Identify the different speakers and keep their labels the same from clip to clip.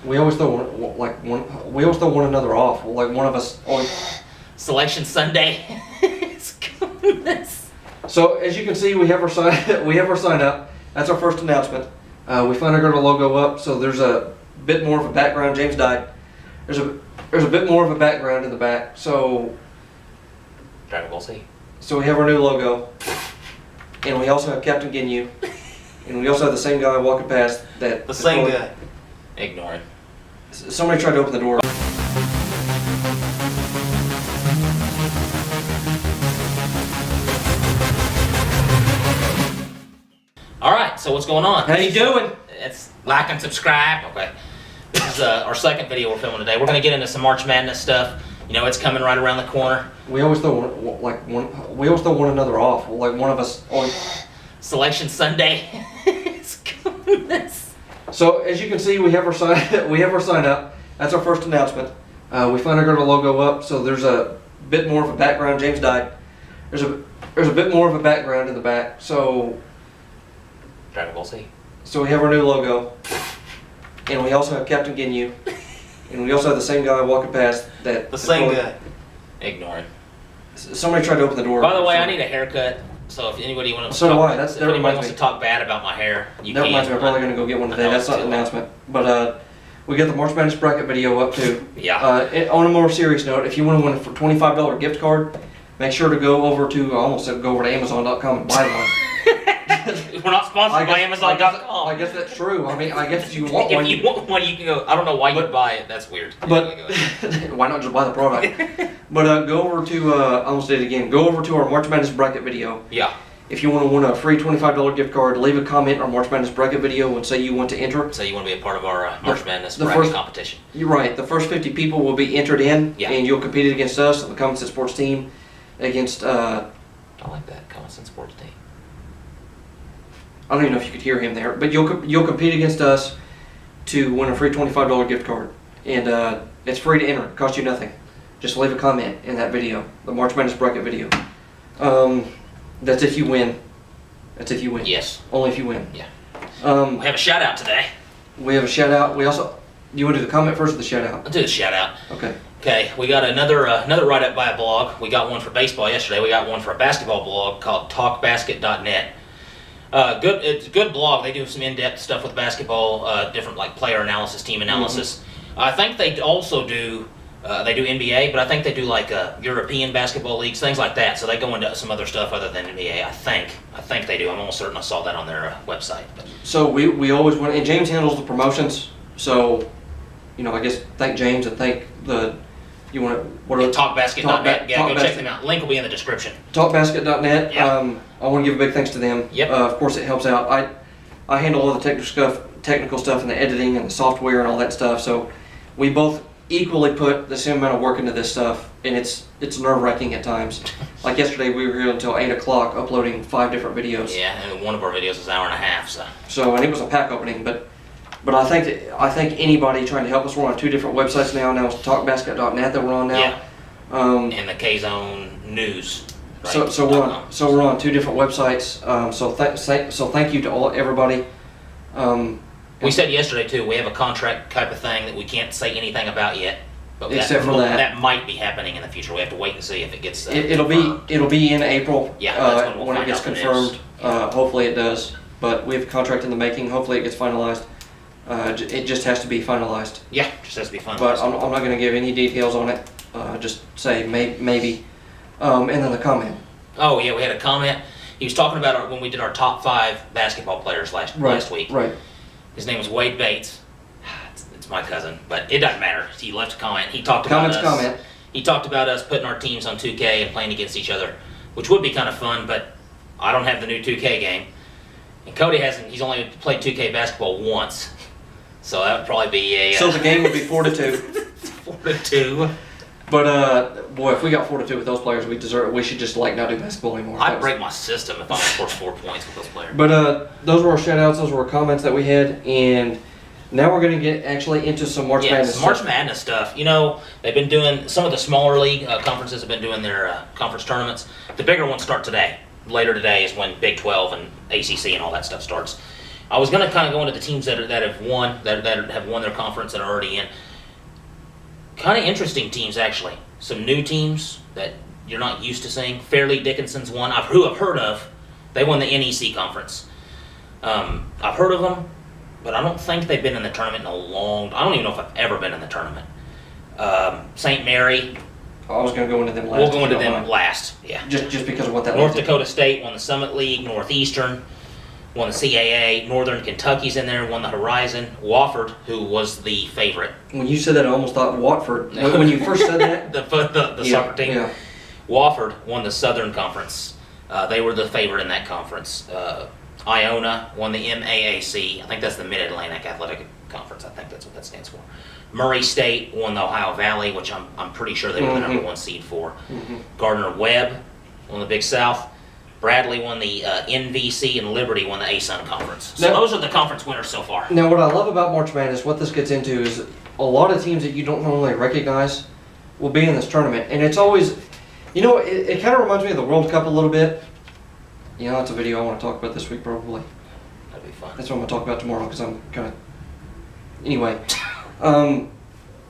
Speaker 1: We always throw we always throw one another off. Like one of us.
Speaker 2: Selection Sunday. It's goodness.
Speaker 1: So as you can see, we have our sign. We have our sign up. That's our first announcement. We finally got our logo up. So there's a bit more of a background. James died. There's a bit more of a background in the back. So
Speaker 2: Dragon Ball Z.
Speaker 1: So we have our new logo, and we also have Captain Ginyu, and we also have the same guy walking past that.
Speaker 2: The same guy. Ignore it.
Speaker 1: Somebody tried to open the door.
Speaker 2: All right, so what's going on?
Speaker 1: How you doing?
Speaker 2: It's like and subscribe. Okay. This is our second video we're filming today. We're going to get into some March Madness stuff. You know, it's coming right around the corner.
Speaker 1: We always throw one another off. Like one of us.
Speaker 2: Selection Sunday. It's goodness.
Speaker 1: So as you can see, we have our sign. We have our sign up. That's our first announcement. We finally got our logo up. So there's a bit more of a background. James died. There's a bit more of a background in the back. So
Speaker 2: Dragon Ball Z.
Speaker 1: So we have our new logo, and we also have Captain Ginyu, and we also have the same guy walking past that.
Speaker 2: The same guy. Ignore it.
Speaker 1: Somebody tried to open the door.
Speaker 2: By the way, I need a haircut. So if anybody wants
Speaker 1: to
Speaker 2: talk bad about my hair, you can.
Speaker 1: That reminds me, I'm probably going to go get one today. That's not an announcement. But we got the March Madness bracket video up too.
Speaker 2: Yeah.
Speaker 1: On a more serious note, if you want to win a $25 gift card, make sure to go over to, I almost said go over to Amazon.com and buy one.
Speaker 2: We're not sponsored by Amazon.com.
Speaker 1: I guess that's true. I mean, I guess if you want one.
Speaker 2: If you want one, you can go. I don't know why you'd buy it. That's weird.
Speaker 1: But why not just buy the product? But go over to, I almost did it again. Go over to our March Madness bracket video.
Speaker 2: Yeah.
Speaker 1: If you want to win a free $25 gift card, leave a comment on our March Madness bracket video and say you want to enter.
Speaker 2: Say you want to be a part of our March Madness bracket competition.
Speaker 1: You're right. The first 50 people will be entered in, and you'll compete against us, the Common Sense Sports team, against.
Speaker 2: I like that Common Sense Sports team.
Speaker 1: I don't even know if you could hear him there, but you'll compete against us to win a free $25 gift card, and it's free to enter. It costs you nothing. Just leave a comment in that video, the March Madness bracket video. That's if you win. That's if you win.
Speaker 2: Yes.
Speaker 1: Only if you win.
Speaker 2: Yeah. We have a shout out today.
Speaker 1: We have a shout out. We also. You want to do the comment first or the shout out?
Speaker 2: I'll do the shout out.
Speaker 1: Okay.
Speaker 2: Okay. We got another write up by a blog. We got one for baseball yesterday. We got one for a basketball blog called TalkBasket.net. It's a good blog. They do some in-depth stuff with basketball, different like player analysis, team analysis. Mm-hmm. I think they also do. They do NBA, but I think they do like European basketball leagues, things like that. So they go into some other stuff other than NBA. I think they do. I'm almost certain I saw that on their website. But.
Speaker 1: So we always want, and James handles the promotions. So, I guess thank James and thank the. You want to
Speaker 2: TalkBasket.net. Go check them out. Link will be in the description.
Speaker 1: TalkBasket.net.
Speaker 2: Yeah.
Speaker 1: I want to give a big thanks to them.
Speaker 2: Yep.
Speaker 1: Of course, it helps out. I handle all the technical stuff and the editing and the software and all that stuff. So we both equally put the same amount of work into this stuff, and it's nerve-wracking at times. Like yesterday, we were here until 8 o'clock uploading 5 different videos.
Speaker 2: Yeah, and one of our videos is an hour and a half.
Speaker 1: So and it was a pack opening, but I think anybody trying to help us, we're on 2 different websites now. Now it's TalkBasket.net that we're on now.
Speaker 2: Yeah. And the K-Zone News. Right?
Speaker 1: So we're on 2 different websites. So thank you to everybody.
Speaker 2: We said yesterday too. We have a contract type of thing that we can't say anything about yet. But
Speaker 1: except for that
Speaker 2: might be happening in the future. We have to wait and see if it gets.
Speaker 1: It'll be in April.
Speaker 2: Yeah, that's when
Speaker 1: it gets confirmed. Hopefully it does. But we have a contract in the making. Hopefully it gets finalized. It just has to be finalized.
Speaker 2: Yeah, just has to be finalized.
Speaker 1: But I'm not going to give any details on it. Just say maybe. And then the comment.
Speaker 2: Oh yeah, we had a comment. He was talking about when we did our top 5 basketball players last week.
Speaker 1: Right.
Speaker 2: His name was Wade Bates. It's my cousin, but it doesn't matter. He left a comment. He talked about us. He talked about us putting our teams on 2K and playing against each other, which would be kind of fun. But I don't have the new 2K game, and Cody hasn't. He's only played 2K basketball once, so that would probably be a.
Speaker 1: So the game would be 4-2.
Speaker 2: 4-2.
Speaker 1: But boy, if we got 4-2 with those players, we should just not do basketball anymore.
Speaker 2: I'd break my system if I scored 4 points with those players.
Speaker 1: But those were our shout-outs. Those were comments that we had, and now we're going to get actually into some March Madness.
Speaker 2: March Madness stuff. They've been doing some of the smaller league conferences have been doing their conference tournaments. The bigger ones start today. Later today is when Big 12 and ACC and all that stuff starts. I was going to kind of go into the teams that have won their conference that are already in. Kind of interesting teams, actually. Some new teams that you're not used to seeing. Fairleigh Dickinson's one, who I've heard of. They won the NEC conference. I've heard of them, but I don't think they've been in the tournament in a long. I don't even know if I've ever been in the tournament. St. Mary.
Speaker 1: I was going to go into them last.
Speaker 2: We'll go into them last. Yeah.
Speaker 1: Just because of what that.
Speaker 2: North Dakota State won the Summit League. Northeastern won the CAA. Northern Kentucky's in there. Won the Horizon. Wofford, who was the favorite.
Speaker 1: When you said that, I almost thought Watford. When you first said that,
Speaker 2: the soccer team.
Speaker 1: Yeah.
Speaker 2: Wofford won the Southern Conference. They were the favorite in that conference. Iona won the MAAC. I think that's the Mid-Atlantic Athletic Conference. I think that's what that stands for. Murray State won the Ohio Valley, which I'm pretty sure they were the number 1 seed for. Gardner-Webb won the Big South. Bradley won the NVC, and Liberty won the ASUN Conference. So those are the conference winners so far.
Speaker 1: Now, what I love about March Madness, what this gets into, is a lot of teams that you don't normally recognize will be in this tournament. And it's always, it kind of reminds me of the World Cup a little bit. That's a video I want to talk about this week, probably.
Speaker 2: That'd be fun.
Speaker 1: That's what I'm going to talk about tomorrow, because I'm kind of... Anyway.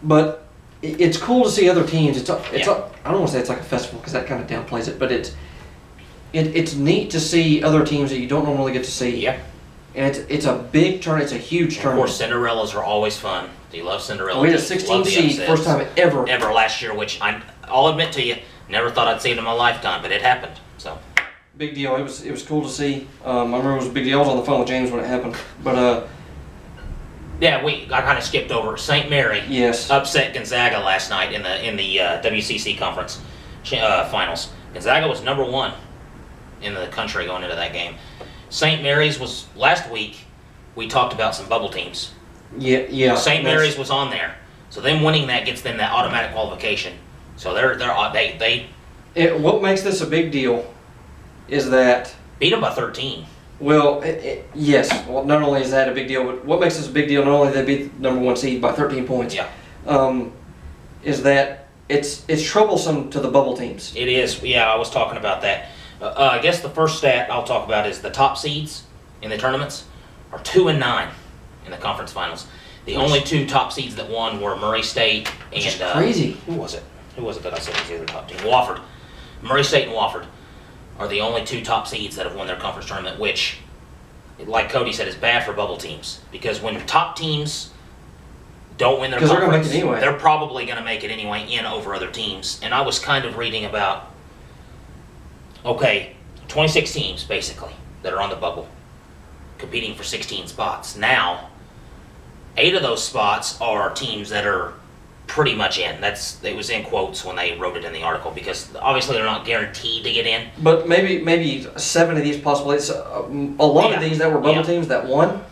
Speaker 1: But it's cool to see other teams. I don't want to say it's like a festival, because that kind of downplays it, but it's neat to see other teams that you don't normally get to see.
Speaker 2: Yeah.
Speaker 1: And it's a big tournament. It's a huge tournament.
Speaker 2: Of course, Cinderellas are always fun. Do you love Cinderella?
Speaker 1: We had a 16 seed, first time ever.
Speaker 2: Ever last year, which I'll admit to you, never thought I'd see it in my lifetime, but it happened. So.
Speaker 1: Big deal. It was cool to see. I remember it was a big deal. I was on the phone with James when it happened. But
Speaker 2: yeah, I kind of skipped over St. Mary.
Speaker 1: Yes.
Speaker 2: Upset Gonzaga last night in the WCC conference finals. Gonzaga was number 1 in the country going into that game. St. Mary's was last week. We talked about some bubble teams.
Speaker 1: Yeah.
Speaker 2: St. Mary's was on there, so them winning that gets them that automatic qualification. So
Speaker 1: what makes this a big deal is that
Speaker 2: beat them by 13.
Speaker 1: Well, yes. Well, not only is that a big deal, but what makes this a big deal? Not only they beat the number 1 seed by 13 points.
Speaker 2: Yeah.
Speaker 1: Is that it's troublesome to the bubble teams.
Speaker 2: It is. Yeah, I was talking about that. I guess the first stat I'll talk about is the top seeds in the tournaments are 2 and 9 in the conference finals. The only 2 top seeds that won were Murray State and
Speaker 1: which is crazy.
Speaker 2: Who was it that I said was the other top team? Wofford. Murray State and Wofford are the only 2 top seeds that have won their conference tournament, which, like Cody said, is bad for bubble teams. Because when top teams don't win their conference, they're probably going to make it anyway in over other teams. And I was kind of reading about, 26 teams, basically, that are on the bubble, competing for 16 spots. Now, 8 of those spots are teams that are pretty much in. It was in quotes when they wrote it in the article, because obviously they're not guaranteed to get in.
Speaker 1: But maybe 7 of these possibly. A lot of these that were bubble teams that won.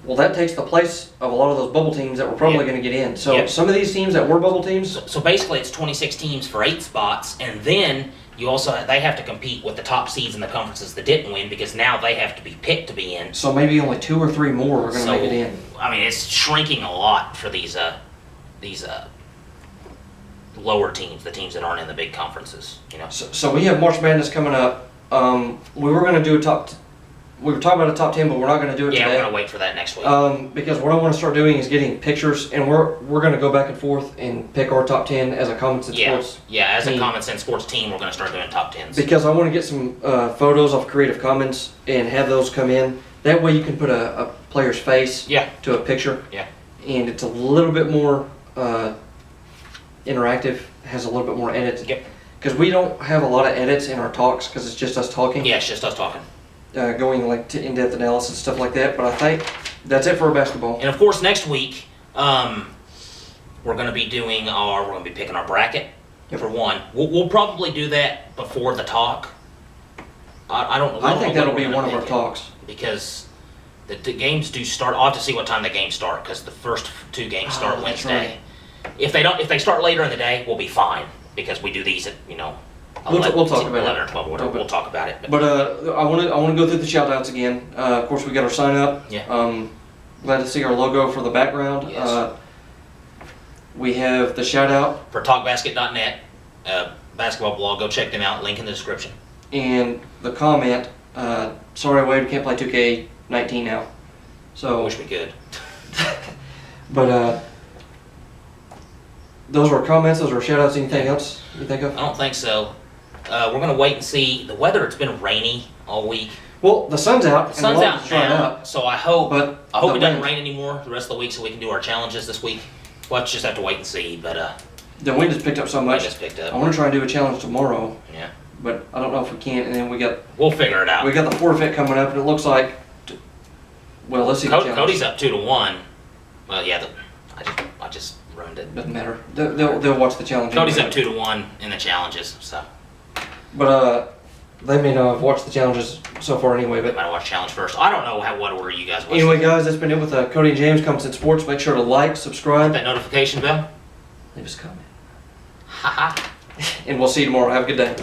Speaker 1: Well, that takes the place of a lot of those bubble teams that were probably going to get in. So some of these teams that were bubble teams.
Speaker 2: So basically, it's 26 teams for 8 spots, and then they have to compete with the top seeds in the conferences that didn't win, because now they have to be picked to be in.
Speaker 1: So maybe only 2 or 3 more are going to make it in.
Speaker 2: I mean, it's shrinking a lot for these lower teams, the teams that aren't in the big conferences.
Speaker 1: So we have March Madness coming up. We were going to do we were talking about a top 10, but we're not going to do it today.
Speaker 2: Yeah, we're going to wait for that next week.
Speaker 1: Because what I want to start doing is getting pictures, and we're going to go back and forth and pick our top 10 as a Common Sense Sports
Speaker 2: team. Yeah, as a Common Sense Sports team, we're going to start doing top 10s.
Speaker 1: Because I want to get some photos off Creative Commons and have those come in. That way you can put a player's face to a picture.
Speaker 2: Yeah.
Speaker 1: And it's a little bit more interactive, has a little bit more edits.
Speaker 2: Yep.
Speaker 1: Because we don't have a lot of edits in our talks, because it's just us talking.
Speaker 2: Yeah, it's just us talking.
Speaker 1: Going to in-depth analysis and stuff like that. But I think that's it for our basketball.
Speaker 2: And of course, next week we're going to be picking our bracket for one. We'll probably do that before the talk.
Speaker 1: I think that'll be one of our talks,
Speaker 2: because the games do start. I'll have to see what time the games start, because the first 2 games start Wednesday. Right. If they start later in the day, we'll be fine, because we do these at
Speaker 1: We'll talk about
Speaker 2: 11 or 12 or whatever. We'll talk about it.
Speaker 1: But I want to go through the shout outs again. Of course, we got our sign up.
Speaker 2: Yeah.
Speaker 1: Glad to see our logo for the background.
Speaker 2: Yes.
Speaker 1: We have the shout out
Speaker 2: for talkbasket.net basketball blog. Go check them out. Link in the description.
Speaker 1: And the comment. Sorry, Wade, we can't play 2K. 19 now.
Speaker 2: I
Speaker 1: So,
Speaker 2: wish we could.
Speaker 1: but those were comments. Those were shout outs. Anything else you think of?
Speaker 2: I don't think so. We're gonna wait and see. The weather, it's been rainy all week.
Speaker 1: Well, the sun's out.
Speaker 2: The sun's out
Speaker 1: drying
Speaker 2: now,
Speaker 1: up,
Speaker 2: so I hope
Speaker 1: but
Speaker 2: it
Speaker 1: the
Speaker 2: doesn't
Speaker 1: wind-
Speaker 2: rain anymore the rest of the week so we can do our challenges this week. We'll just have to wait and see, but
Speaker 1: The wind has picked up so
Speaker 2: I
Speaker 1: much.
Speaker 2: just picked
Speaker 1: I
Speaker 2: up.
Speaker 1: want to try and do a challenge tomorrow,
Speaker 2: Yeah.
Speaker 1: but I don't know if we can. And then we got
Speaker 2: We'll figure it out.
Speaker 1: the forfeit coming up, and it looks like. Well, let's see. The challenge.
Speaker 2: Cody's up 2-1. Well, yeah, I just ruined it.
Speaker 1: Doesn't matter. They'll watch the challenge.
Speaker 2: Cody's
Speaker 1: anyway.
Speaker 2: up 2-1 in the challenges, so
Speaker 1: But they may not have watched the challenges so far anyway.
Speaker 2: we
Speaker 1: But
Speaker 2: might watch challenge first. I don't know what order you guys watch.
Speaker 1: anyway, guys, that's been it with Cody and James Common Sense Sports. Make sure to like, subscribe,
Speaker 2: That notification bell.
Speaker 1: leave us a comment,
Speaker 2: Haha.
Speaker 1: and we'll see you tomorrow. Have a good day.